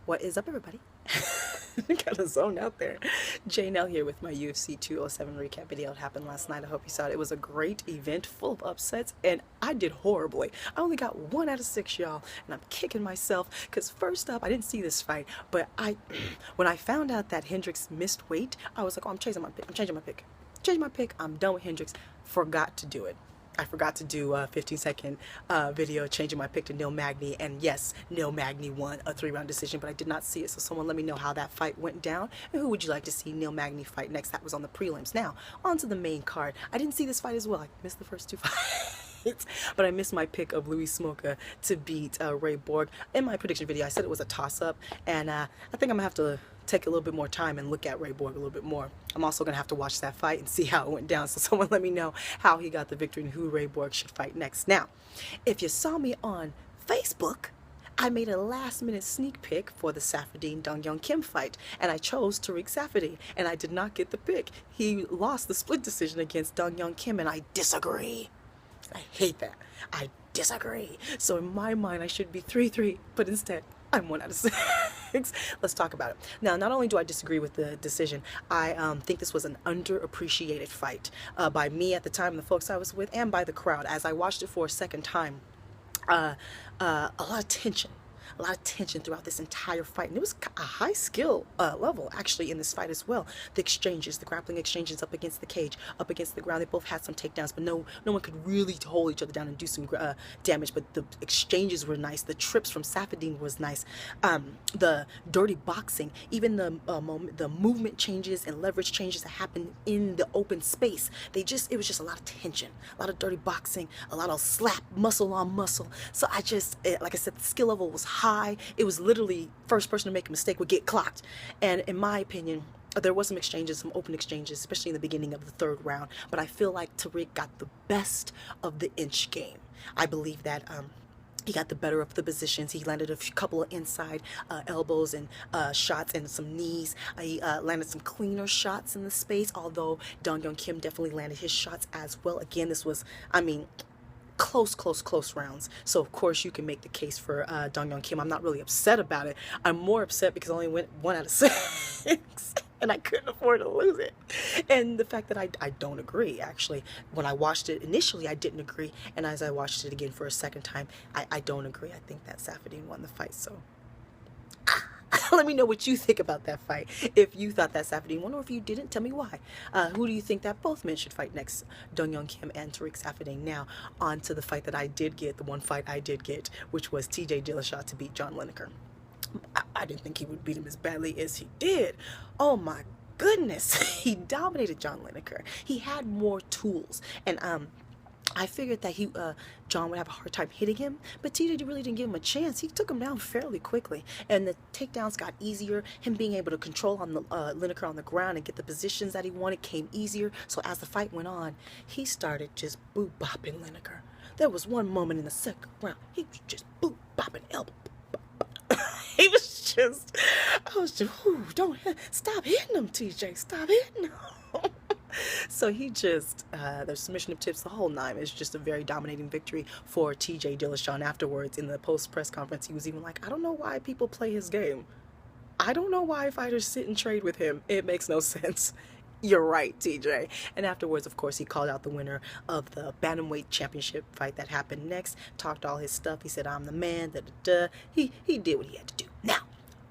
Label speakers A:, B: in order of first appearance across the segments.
A: What is up, everybody? Got a zone out there. JNL here with my UFC 207 recap video. It happened last night. I hope you saw it. It was a great event full of upsets, and I did horribly. I only got 1 out of 6, y'all, and I'm kicking myself because first up, I didn't see this fight, but when I found out that Hendricks missed weight, I was like, oh, I'm changing my pick. Changing my pick. I'm done with Hendricks. Forgot to do it. I forgot to do a 15-second video changing my pick to Neil Magny, and yes, Neil Magny won a 3-round decision, but I did not see it, so someone let me know how that fight went down, and who would you like to see Neil Magny fight next? That was on the prelims. Now, on to the main card. I didn't see this fight as well. I missed the first 2 fights, but I missed my pick of Louis Smolka to beat Ray Borg. In my prediction video, I said it was a toss-up, and I think I'm going to have to take a little bit more time and look at Ray Borg a little bit more. I'm also going to have to watch that fight and see how it went down, so someone let me know how he got the victory and who Ray Borg should fight next. Now, if you saw me on Facebook, I made a last-minute sneak pick for the Saffiedine-Dong Kim fight, and I chose Tariq Saffiedine, and I did not get the pick. He lost the split decision against Dong Kim, and I disagree. I hate that. I disagree. So in my mind, I should be 3-3, but instead, I'm 1 out of 6. Let's talk about it. Now, not only do I disagree with the decision, I think this was an underappreciated fight by me at the time, the folks I was with, and by the crowd. As I watched it for a second time, a lot of tension. A lot of tension throughout this entire fight, and it was a high skill level actually in this fight as well. The exchanges, the grappling exchanges up against the cage, up against the ground, they both had some takedowns, but no one could really hold each other down and do some damage. But the exchanges were nice. The trips from Saffiedine was nice. The dirty boxing, even the movement changes and leverage changes that happened in the open space. It was just a lot of tension, a lot of dirty boxing, a lot of slap, muscle on muscle. So like I said, the skill level was high. It was literally first person to make a mistake would get clocked. And in my opinion, there was some exchanges, some open exchanges, especially in the beginning of the 3rd round. But I feel like Tariq got the best of the inch game. I believe that he got the better of the positions. He landed a couple of inside elbows and shots and some knees. He landed some cleaner shots in the space, although Dong Kim definitely landed his shots as well. Again, this was, close rounds. So of course you can make the case for Dong Kim. I'm not really upset about it. I'm more upset because I only went 1 out of 6 and I couldn't afford to lose it. And the fact that I don't agree, actually. When I watched it initially, I didn't agree, and as I watched it again for a second time, I don't agree. I think that Saffiedine won the fight. So let me know what you think about that fight. If you thought that Saffiedine won, or if you didn't, tell me why. Who do you think that both men should fight next? Dong Kim and Tariq Saffiedine. Now, on to the fight that I did get, the one fight I did get, which was TJ Dillashaw to beat John Lineker. I didn't think he would beat him as badly as he did. Oh my goodness. He dominated John Lineker. He had more tools. And I figured that John would have a hard time hitting him, but TJ really didn't give him a chance. He took him down fairly quickly, and the takedowns got easier. Him being able to control on the Lineker on the ground and get the positions that he wanted came easier. So as the fight went on, he started just boop-bopping Lineker. There was one moment in the 2nd round, he was just boop-bopping elbow. I was just, don't stop hitting him, TJ. Stop hitting him. So he just, the submission of tips, the whole 9. It's just a very dominating victory for TJ Dillashaw. And afterwards, in the post-press conference, he was even like, I don't know why people play his game. I don't know why fighters sit and trade with him. It makes no sense. You're right, TJ. And afterwards, of course, he called out the winner of the bantamweight championship fight that happened next, talked all his stuff. He said, I'm the man, da-da-da. He did what he had to do. Now,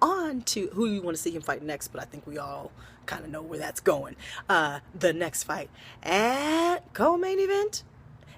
A: on to who you want to see him fight next, but I think we all kind of know where that's going. The next fight at co-main event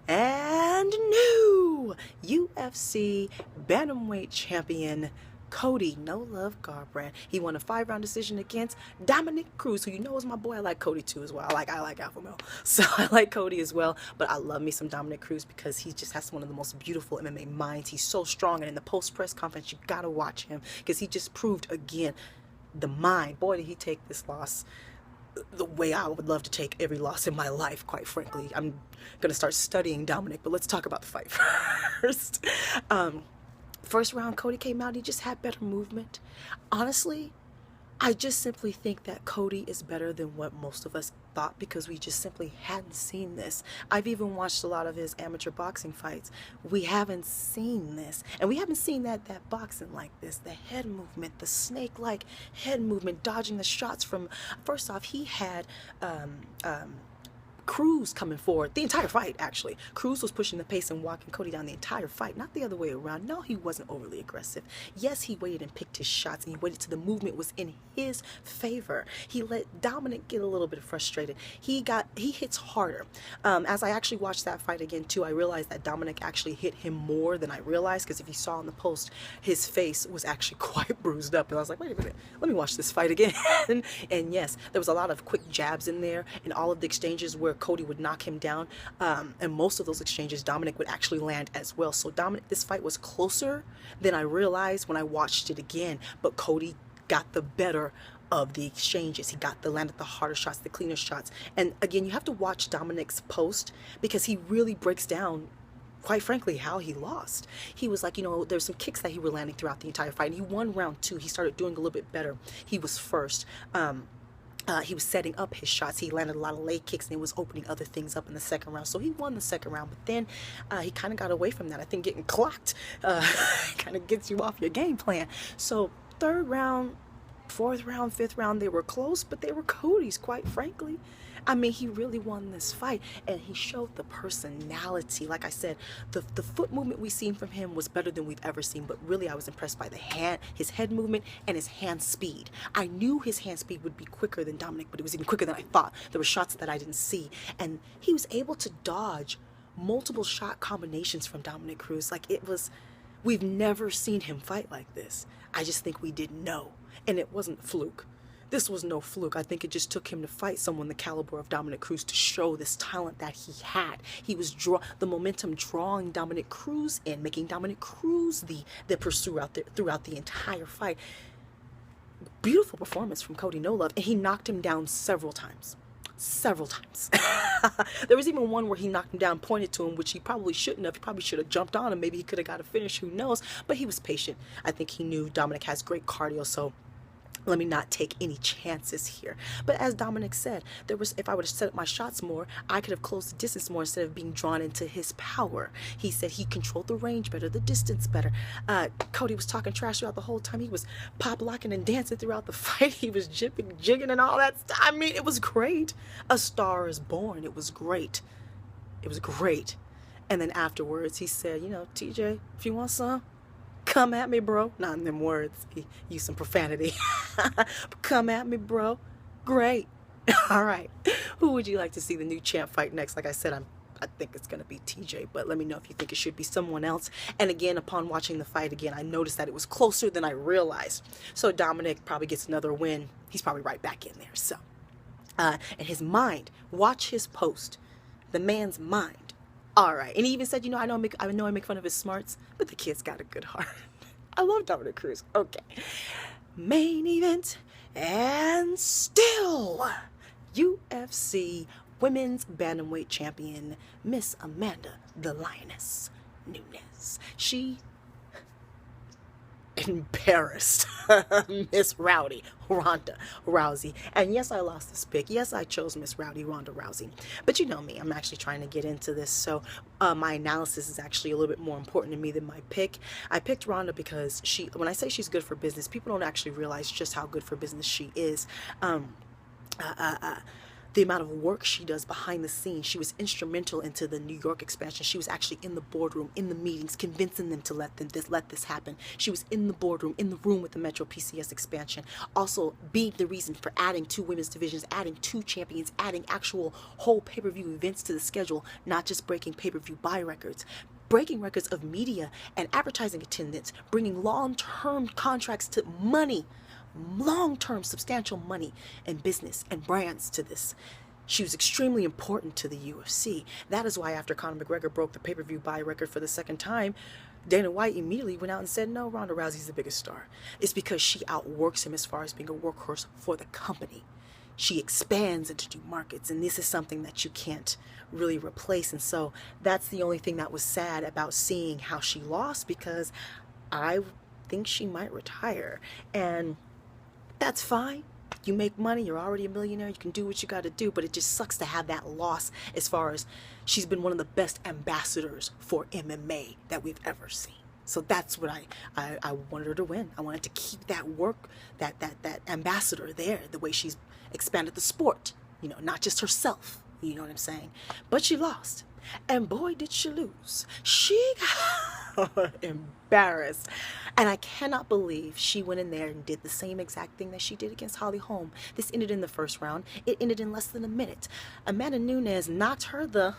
A: and new UFC bantamweight champion Cody No Love Garbrandt. He won a 5-round decision against Dominick Cruz, who you know is my boy. I like Cody too as well. I like Alpha Male, so I like Cody as well. But I love me some Dominick Cruz because he just has one of the most beautiful MMA minds. He's so strong, and in the post press conference, you gotta watch him because he just proved again the mind. Boy, did he take this loss the way I would love to take every loss in my life, quite frankly. I'm gonna start studying Dominick, but let's talk about the fight first. First round, Cody came out, he just had better movement. Honestly, I just simply think that Cody is better than what most of us thought because we just simply hadn't seen this. I've even watched a lot of his amateur boxing fights. We haven't seen this. And we haven't seen that boxing like this. The head movement, the snake-like head movement, dodging the shots from... First off, he had... Cruz coming forward the entire fight, actually. Cruz was pushing the pace and walking Cody down the entire fight, not the other way around. No, he wasn't overly aggressive. Yes, he waited and picked his shots, and he waited till the movement was in his favor. He let Dominick get a little bit frustrated. He hits harder. As I actually watched that fight again, too, I realized that Dominick actually hit him more than I realized, because if you saw in the post, his face was actually quite bruised up, and I was like, wait a minute, let me watch this fight again. And yes, there was a lot of quick jabs in there, and all of the exchanges where Cody would knock him down, and most of those exchanges Dominick would actually land as well. So this fight was closer than I realized when I watched it again, but Cody got the better of the exchanges. He landed the harder shots, the cleaner shots. And again, you have to watch Dominick's post, because he really breaks down, quite frankly, how he lost. He was like, there's some kicks that he was landing throughout the entire fight, and he won round 2. He started doing a little bit better. He was first. He was setting up his shots. He landed a lot of leg kicks, and he was opening other things up in the second round. So he won the second round, but then he kind of got away from that. I think getting clocked kind of gets you off your game plan. So third round, fourth round, fifth round, they were close, but they were Cody's, quite frankly. I mean, he really won this fight, and he showed the personality. Like I said, the foot movement we seen from him was better than we've ever seen, but really I was impressed by his head movement and his hand speed. I knew his hand speed would be quicker than Dominick, but it was even quicker than I thought. There were shots that I didn't see, and he was able to dodge multiple shot combinations from Dominick Cruz. Like, we've never seen him fight like this. I just think we didn't know, and it wasn't a fluke. This was no fluke. I think it just took him to fight someone the caliber of Dominick Cruz to show this talent that he had. He was the momentum drawing Dominick Cruz in, making Dominick Cruz the pursuer throughout the entire fight. Beautiful performance from Cody No Love, and he knocked him down several times. Several times. There was even one where he knocked him down, pointed to him, which he probably shouldn't have. He probably should have jumped on him. Maybe he could have got a finish. Who knows? But he was patient. I think he knew Dominick has great cardio, so let me not take any chances here. But as Dominick said, if I would have set up my shots more, I could have closed the distance more instead of being drawn into his power. He said he controlled the range better, the distance better. Cody was talking trash throughout the whole time. He was pop locking and dancing throughout the fight. He was jigging and all that stuff. I mean, it was great. A Star is Born. It was great. It was great. And then afterwards, he said, TJ, if you want some, come at me, bro. Not in them words. He used some profanity. Come at me, bro. Great. All right. Who would you like to see the new champ fight next? Like I said, I think it's going to be TJ, but let me know if you think it should be someone else. And again, upon watching the fight again, I noticed that it was closer than I realized. So Dominick probably gets another win. He's probably right back in there. So, and his mind, watch his post. The man's mind. All right. And he even said, I know I make fun of his smarts, but the kid's got a good heart. I love Dominick Cruz. Okay. Main event, and still UFC Women's Bantamweight Champion, Miss Amanda the Lioness Nunes. She embarrassed Miss Rowdy Ronda Rousey. And yes, I lost this pick. Yes, I chose Miss Rowdy Ronda Rousey. But you know me, I'm actually trying to get into this, so my analysis is actually a little bit more important to me than my pick. I picked Ronda because when I say she's good for business, people don't actually realize just how good for business she is. The amount of work she does behind the scenes. She was instrumental into the New York expansion. She was actually in the boardroom, in the meetings, convincing them to let this happen. She was in the boardroom, in the room with the Metro PCS expansion. Also being the reason for adding 2 women's divisions, adding 2 champions, adding actual whole pay-per-view events to the schedule, not just breaking pay-per-view buy records. Breaking records of media and advertising attendance, bringing long-term contracts to money, long-term substantial money and business and brands to this. She was extremely important to the UFC. That is why after Conor McGregor broke the pay-per-view buy record for the second time, Dana White immediately went out and said, no, Ronda Rousey's the biggest star. It's because she outworks him as far as being a workhorse for the company. She expands into new markets, and this is something that you can't really replace. And so that's the only thing that was sad about seeing how she lost, because I think she might retire. And that's fine. You make money, you're already a millionaire, you can do what you got to do, but it just sucks to have that loss as far as she's been one of the best ambassadors for MMA that we've ever seen. So that's what I wanted her to win. I wanted to keep that work, that ambassador there, the way she's expanded the sport, you know, not just herself, you know what I'm saying? But she lost. And boy, did she lose. She got embarrassed. And I cannot believe she went in there and did the same exact thing that she did against Holly Holm. This ended in the first round. It ended in less than a minute. Amanda Nunes knocked her the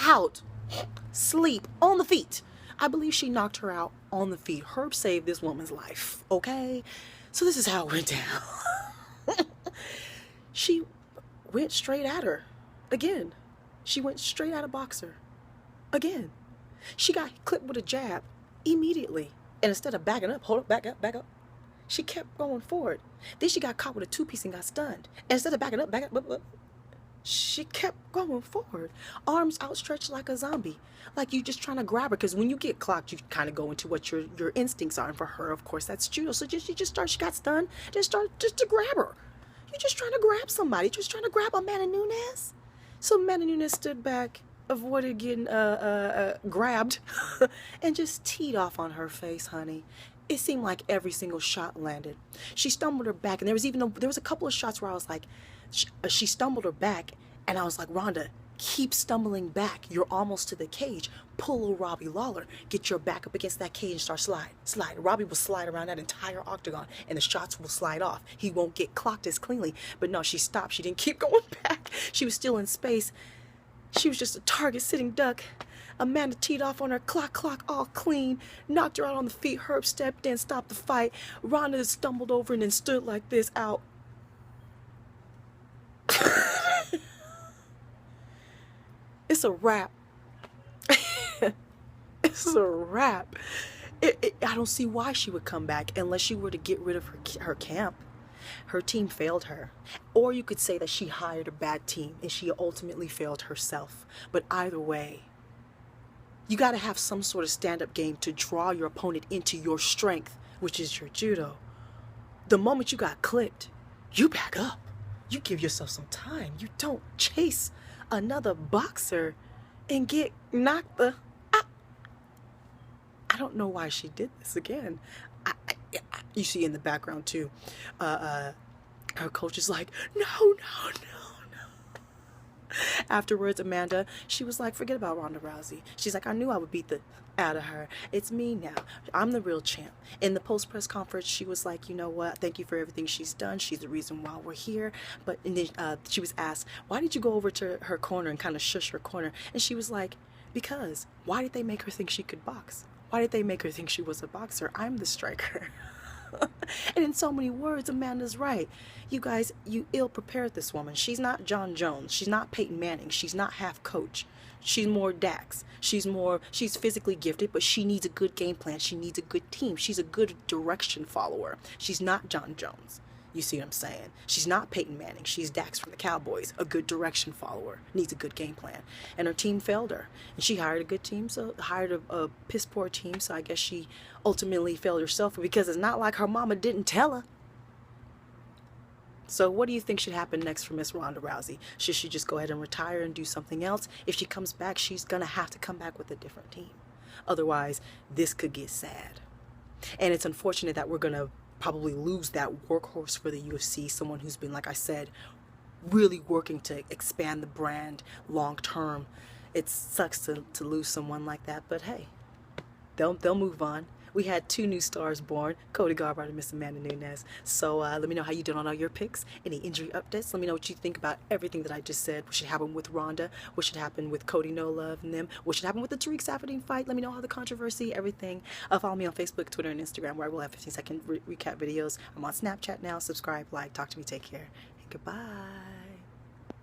A: out. Sleep on the feet. I believe she knocked her out on the feet. Herb saved this woman's life, okay? So this is how it went down. She went straight at her. Again. She went straight at a boxer. Again. She got clipped with a jab immediately. And instead of backing up, hold up, back up, back up, she kept going forward. Then she got caught with a two-piece and got stunned. And instead of backing up, back up, she kept going forward. Arms outstretched like a zombie. Like you just trying to grab her. Because when you get clocked, you kind of go into what your instincts are. And for her, of course, that's judo. So she got stunned. Just to grab her. You're just trying to grab somebody. Just trying to grab Amanda Nunes. So Amanda Nunes stood back, avoided getting grabbed, and just teed off on her face, honey. It seemed like every single shot landed. She stumbled her back, and there was a couple of shots where I was like, she stumbled her back, and I was like, Ronda, keep stumbling back. You're almost to the cage. Pull a Robbie Lawler. Get your back up against that cage and start slide. Robbie will slide around that entire octagon, and the shots will slide off. He won't get clocked as cleanly. But no, she stopped. She didn't keep going back. She was still in space. She was just a target sitting duck. Amanda teed off on her, clock, all clean. Knocked her out on the feet. Herb stepped in, stopped the fight. Ronda stumbled over and then stood like this, out. It's a wrap. It's a wrap. I don't see why she would come back unless she were to get rid of her camp. Her team failed her. Or you could say that she hired a bad team and she ultimately failed herself. But either way, you got to have some sort of stand-up game to draw your opponent into your strength, which is your judo. The moment you got clipped, you back up. You give yourself some time. You don't chase another boxer and get knocked the... I don't know why she did this again. You see in the background too, her coach is like, no. Afterwards, Amanda, she was like, forget about Ronda Rousey. She's like, I knew I would beat the out of her. It's me now. I'm the real champ. In the post-press conference, she was like, you know what? Thank you for everything she's done. She's the reason why we're here. But and then she was asked, why did you go over to her corner and kind of shush her corner? And she was like, because why did they make her think she could box? Why did they make her think she was a boxer? I'm the striker. And in so many words, Amanda's right. You guys, you ill-prepared this woman. She's not John Jones. She's not Peyton Manning. She's not half coach. She's more Dax. She's physically gifted, but she needs a good game plan. She needs a good team. She's a good direction follower. She's not John Jones. You see what I'm saying? She's not Peyton Manning. She's Dax from the Cowboys, a good direction follower, needs a good game plan. And her team failed her. And she hired a good team, so hired a piss poor team, so I guess she ultimately failed herself because it's not like her mama didn't tell her. So what do you think should happen next for Miss Ronda Rousey? Should she just go ahead and retire and do something else? If she comes back, she's going to have to come back with a different team. Otherwise, this could get sad. And it's unfortunate that we're going to probably lose that workhorse for the UFC, someone who's been, like I said, really working to expand the brand long term. It sucks to lose someone like that, but hey, they'll move on. We had 2 new stars born, Cody Garbrandt and Miss Amanda Nunes. So let me know how you did on all your picks. Any injury updates? Let me know what you think about everything that I just said. What should happen with Ronda? What should happen with Cody No Love and them? What should happen with the Tariq Saffiedine fight? Let me know how the controversy, everything. Follow me on Facebook, Twitter, and Instagram, where I will have 15-second recap videos. I'm on Snapchat now. Subscribe, like, talk to me, take care, and goodbye.